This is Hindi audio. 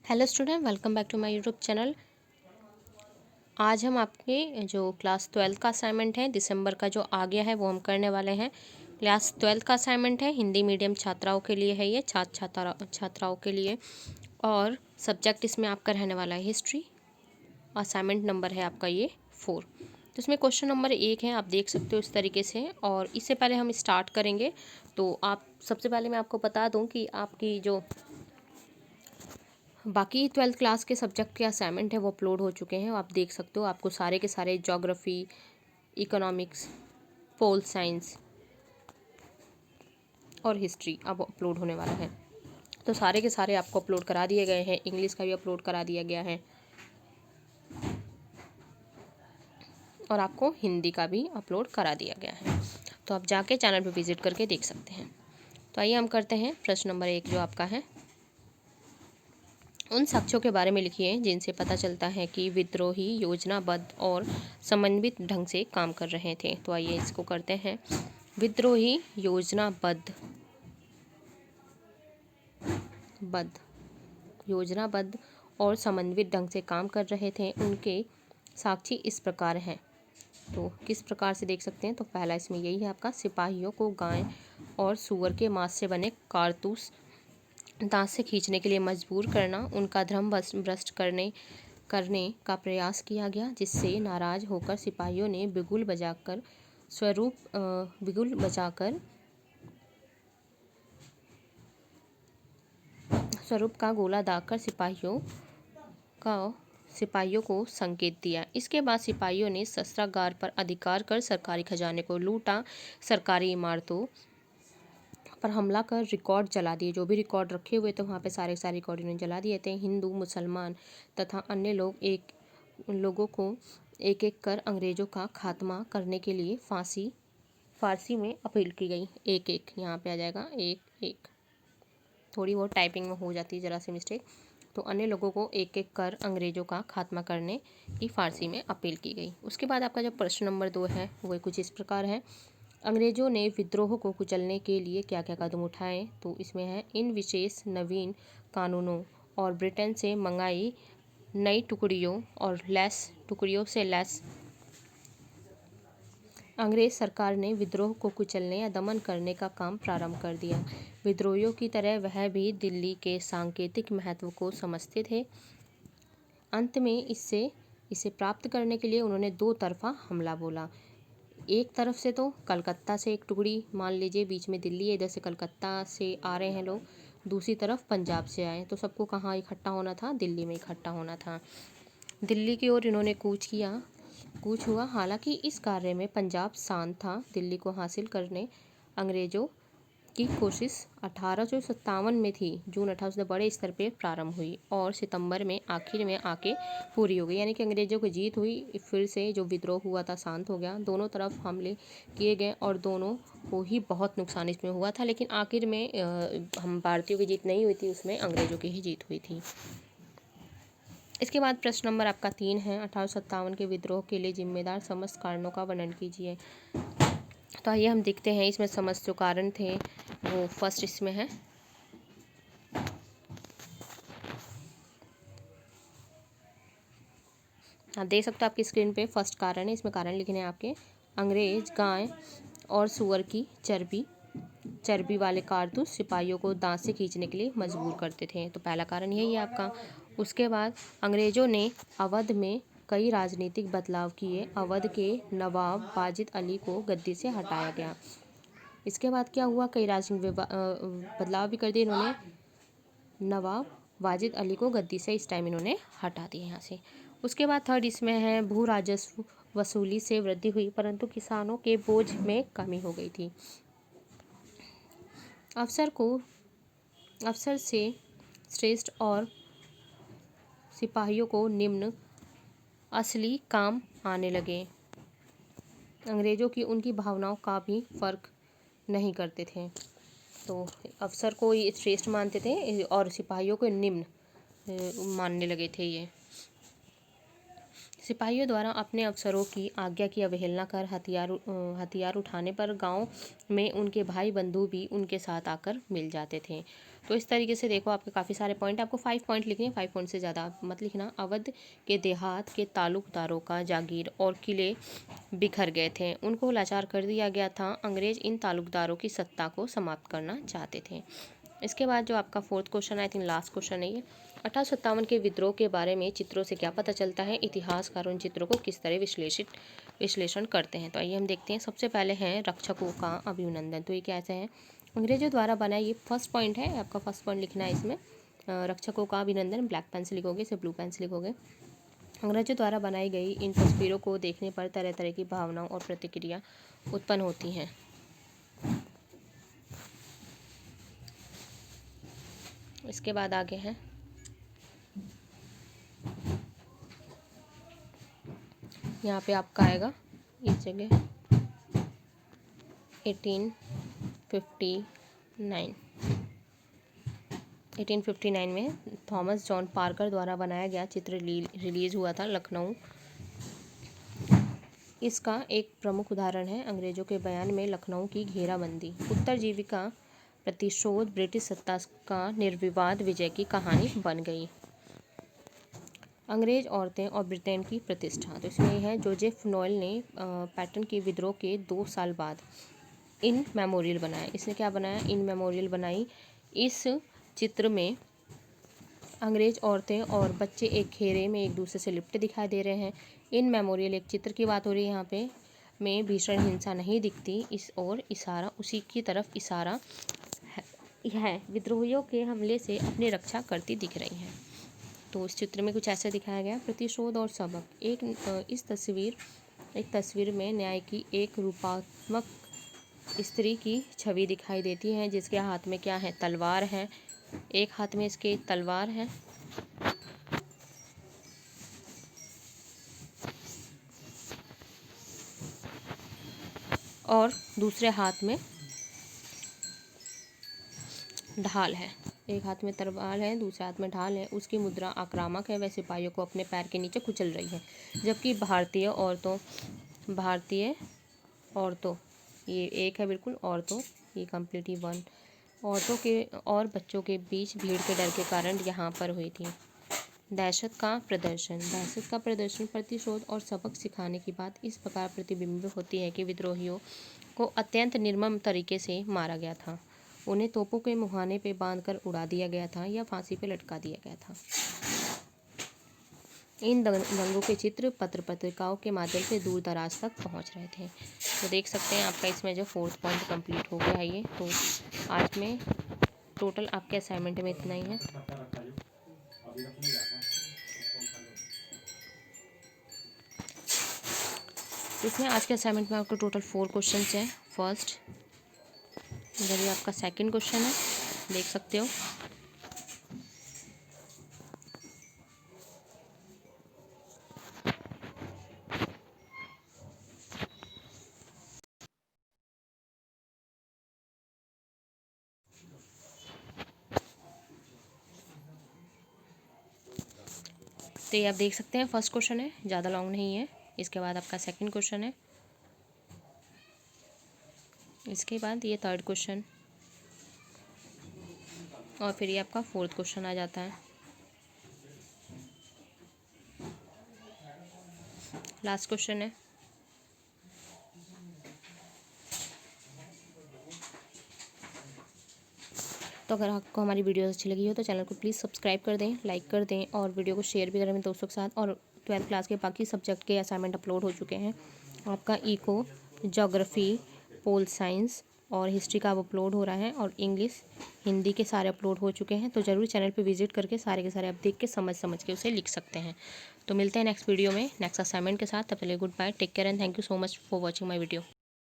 Hello student, welcome back to my YouTube channel. आज हम आपके जो क्लास 12 का असाइनमेंट है दिसंबर का जो आ गया है वो हम करने वाले हैं। क्लास 12 का असाइनमेंट है, हिंदी मीडियम छात्राओं के लिए है ये, छात्राओं के लिए। और सब्जेक्ट इसमें आपका रहने वाला है हिस्ट्री। असाइनमेंट नंबर है आपका ये 4। तो इसमें क्वेश्चन नंबर 1 है, आप देख सकते हो इस तरीके से। और इससे पहले हम स्टार्ट करेंगे तो आप सबसे पहले मैं आपको बता दूँ कि आपकी जो बाकी 12th क्लास के सब्जेक्ट के असाइनमेंट है वो अपलोड हो चुके हैं। आप देख सकते हो, आपको सारे के सारे ज्योग्राफी, इकोनॉमिक्स, पोल साइंस और हिस्ट्री अब अपलोड होने वाला है। तो सारे के सारे आपको अपलोड करा दिए गए हैं। इंग्लिश का भी अपलोड करा दिया गया है और आपको हिंदी का भी अपलोड करा दिया गया है। तो आप जाके चैनल पर विजिट करके देख सकते हैं। तो आइए हम करते हैं प्रश्न नंबर 1 जो आपका है। उन साक्ष्यों के बारे में लिखिए जिनसे पता चलता है कि विद्रोही योजनाबद्ध और समन्वित ढंग से काम कर रहे थे। तो आइए इसको करते हैं। विद्रोही योजनाबद्ध और समन्वित ढंग से काम कर रहे थे, उनके साक्षी इस प्रकार हैं। तो किस प्रकार से देख सकते हैं? तो पहला इसमें यही है आपका, सिपाहियों को गाय और सूअर के मांस से बने कारतूस दांत से खींचने के लिए मजबूर करना, उनका धर्म भ्रष्ट करने का प्रयास किया गया, जिससे नाराज होकर सिपाहियों ने बिगुल बजाकर स्वरूप का गोला दागकर सिपाहियों को संकेत दिया। इसके बाद सिपाहियों ने शस्त्रागार पर अधिकार कर सरकारी खजाने को लूटा, सरकारी इमारतों पर हमला कर रिकॉर्ड जला दिए। जो भी रिकॉर्ड रखे हुए थे वहाँ पे सारे रिकॉर्ड इन्होंने जला दिए थे। हिंदू, मुसलमान तथा अन्य लोगों को एक एक कर अंग्रेजों का खात्मा करने के लिए फारसी में अपील की गई। एक एक यहाँ पे आ जाएगा, एक एक, थोड़ी बहुत टाइपिंग में हो जाती है ज़रा सी मिस्टेक। तो अन्य लोगों को एक एक कर अंग्रेजों का खात्मा करने की फारसी में अपील की गई। उसके बाद आपका जो प्रश्न नंबर 2 है वो कुछ इस प्रकार है। अंग्रेजों ने विद्रोह को कुचलने के लिए क्या क्या कदम उठाए? तो इसमें है, इन विशेष नवीन कानूनों और ब्रिटेन से मंगाई नई टुकड़ियों से लैस अंग्रेज सरकार ने विद्रोह को कुचलने या दमन करने का काम प्रारंभ कर दिया। विद्रोहियों की तरह वह भी दिल्ली के सांकेतिक महत्व को समझते थे। अंत में इसे प्राप्त करने के लिए उन्होंने दो तरफा हमला बोला। एक तरफ से तो कलकत्ता से एक टुकड़ी, मान लीजिए बीच में दिल्ली है, इधर से कलकत्ता से आ रहे हैं लोग, दूसरी तरफ पंजाब से आए, तो सबको कहाँ इकट्ठा होना था? दिल्ली में इकट्ठा होना था। दिल्ली की ओर इन्होंने कूच हुआ। हालांकि इस कार्य में पंजाब शांत था। दिल्ली को हासिल करने अंग्रेजों की कोशिश 1857 में थी। जून 1800 से बड़े स्तर पे प्रारंभ हुई और सितंबर में आखिर में आके पूरी हो गई। यानी कि अंग्रेजों की जीत हुई, फिर से जो विद्रोह हुआ था शांत हो गया। दोनों तरफ हमले किए गए और दोनों को ही बहुत नुकसान इसमें हुआ था, लेकिन आखिर में हम भारतीयों की जीत नहीं हुई थी, उसमें अंग्रेजों की ही जीत हुई थी। इसके बाद प्रश्न नंबर आपका 3 है। 1857 के विद्रोह के लिए जिम्मेदार समस्त कारणों का वर्णन कीजिए। तो आइए हम देखते हैं इसमें समस्त जो कारण थे वो फर्स्ट इसमें है, आप देख सकते हो आपकी स्क्रीन पे फर्स्ट कारण है। इसमें कारण लिखने हैं आपके, अंग्रेज गाय और सुअर की चर्बी वाले कारतूस सिपाहियों को दांत से खींचने के लिए मजबूर करते थे। तो पहला कारण यही है आपका। उसके बाद अंग्रेजों ने अवध में कई राजनीतिक बदलाव किए। अवध के नवाब वाजिद अली को गद्दी से हटाया गया। इसके बाद क्या हुआ? कई राजनीतिक बदलाव भी कर दिए इन्होंने। नवाब वाजिद अली को गद्दी से इस टाइम इन्होंने हटा दिया यहाँ से। उसके बाद थर्ड इसमें है, भू राजस्व वसूली से वृद्धि हुई परंतु किसानों के बोझ में कमी हो गई थी। अफसर से श्रेष्ठ और सिपाहियों को निम्न असली काम आने लगे। अंग्रेजों की उनकी भावनाओं का भी फर्क नहीं करते थे। तो अफसर को ये श्रेष्ठ मानते थे और सिपाहियों को निम्न मानने लगे थे। ये सिपाहियों द्वारा अपने अफसरों की आज्ञा की अवहेलना कर हथियार उठाने पर गांव में उनके भाई बंधु भी उनके साथ आकर मिल जाते थे। तो इस तरीके से देखो आपके काफ़ी सारे पॉइंट, आपको 5 पॉइंट लिखने हैं, 5 पॉइंट से ज़्यादा मत लिखना। अवध के देहात के तालुकदारों का जागीर और किले बिखर गए थे, उनको लाचार कर दिया गया था। अंग्रेज इन तालुकदारों की सत्ता को समाप्त करना चाहते थे। इसके बाद जो आपका 4th question, I think last question है ये। 1857 के विद्रोह के बारे में चित्रों से क्या पता चलता है? इतिहासकार उन चित्रों को किस तरह विश्लेषण करते हैं? तो आइए हम देखते हैं। सबसे पहले है रक्षकों का अभिनंदन। तो ये कैसे है? अंग्रेजों द्वारा बनाया, ये फर्स्ट पॉइंट है, आपका फर्स्ट पॉइंट लिखना है इसमें। रक्षकों का अभिनंदन, ब्लैक पेन से लिखोगे, इसे ब्लू पेन से लिखोगे। अंग्रेजों द्वारा बनाई गई इन तस्वीरों को देखने पर तरह तरह की भावनाओं और प्रतिक्रिया उत्पन्न होती हैं। इसके बाद आगे है, यहाँ पे आपका आएगा इस जगह 1859 में थॉमस जॉन पार्कर द्वारा बनाया गया चित्र रिलीज हुआ था लखनऊ। इसका एक प्रमुख उदाहरण है अंग्रेजों के बयान में लखनऊ की घेराबंदी। उत्तरजीविका प्रतिशोध ब्रिटिश सत्ता का निर्विवाद विजय की कहानी बन गई। अंग्रेज औरतें और ब्रिटेन की प्रतिष्ठा। तो इसमें है जोसेफ नोएल ने पैटर्न के विद्रोह के 2 साल बाद इन मेमोरियल बनाया। इसने क्या बनाया? इन मेमोरियल बनाई। इस चित्र में अंग्रेज औरतें और बच्चे एक घेरे में एक दूसरे से लिपटे दिखाई दे रहे हैं। इन मेमोरियल, एक चित्र की बात हो रही है यहाँ पे, में भीषण हिंसा नहीं दिखती, इस और इशारा उसी की तरफ इशारा है। विद्रोहियों के हमले से अपनी रक्षा करती दिख रही हैं। तो इस चित्र में कुछ ऐसा दिखाया गया। प्रतिशोध और सबक। एक तस्वीर में न्याय की एक रूपात्मक स्त्री की छवि दिखाई देती है, जिसके हाथ में क्या है? तलवार है। एक हाथ में इसके तलवार है और दूसरे हाथ में ढाल है। एक हाथ में तलवार है, दूसरे हाथ में ढाल है। उसकी मुद्रा आक्रामक है, वह सिपाहियों को अपने पैर के नीचे कुचल रही है। जबकि भारतीय औरतों ये एक है बिल्कुल, औरतों, ये कंप्लीट ही वन, औरतों के और बच्चों के बीच भीड़ के डर के कारण यहाँ पर हुई थी। दहशत का प्रदर्शन प्रतिशोध और सबक सिखाने की बात इस प्रकार प्रतिबिंबित होती है कि विद्रोहियों को अत्यंत निर्मम तरीके से मारा गया था। उन्हें तोपों के मुहाने पे बांधकर उड़ा दिया गया था या फांसी पे लटका दिया गया था। इन दंगों के चित्र पत्र पत्रिकाओं के माध्यम से दूर दराज तक पहुंच रहे थे। तो देख सकते हैं आपका इसमें जो 4th पॉइंट कंप्लीट हो गया है ये। तो आज में टोटल आपके असाइनमेंट में इतना ही है। इसमें आज के असाइनमेंट में आपको टोटल 4 क्वेश्चन हैं। फर्स्ट, इधर ये आपका 2nd क्वेश्चन है, देख सकते हो। तो ये आप देख सकते हैं, फर्स्ट क्वेश्चन है, ज़्यादा लॉन्ग नहीं है। इसके बाद आपका 2nd क्वेश्चन है, इसके बाद ये 3rd क्वेश्चन, और फिर ये आपका 4th क्वेश्चन आ जाता है। लास्ट क्वेश्चन है। तो अगर आपको हमारी वीडियो अच्छी लगी हो तो चैनल को प्लीज़ सब्सक्राइब कर दें, लाइक कर दें, और वीडियो को शेयर भी करें अपने दोस्तों के साथ। और 12th क्लास के बाकी सब्जेक्ट के असाइनमेंट अपलोड हो चुके हैं। आपका इको, ज्योग्राफी, पोल साइंस और हिस्ट्री का अब अपलोड हो रहा है, और इंग्लिश, हिंदी के सारे अपलोड हो चुके हैं। तो ज़रूर चैनल पे विजिट करके सारे के सारे आप देख के समझ के उसे लिख सकते हैं। तो मिलते हैं नेक्स्ट वीडियो में नेक्स्ट असाइनमेंट के साथ। तब तक के लिए good bye, take care and thank you so much for watching my video.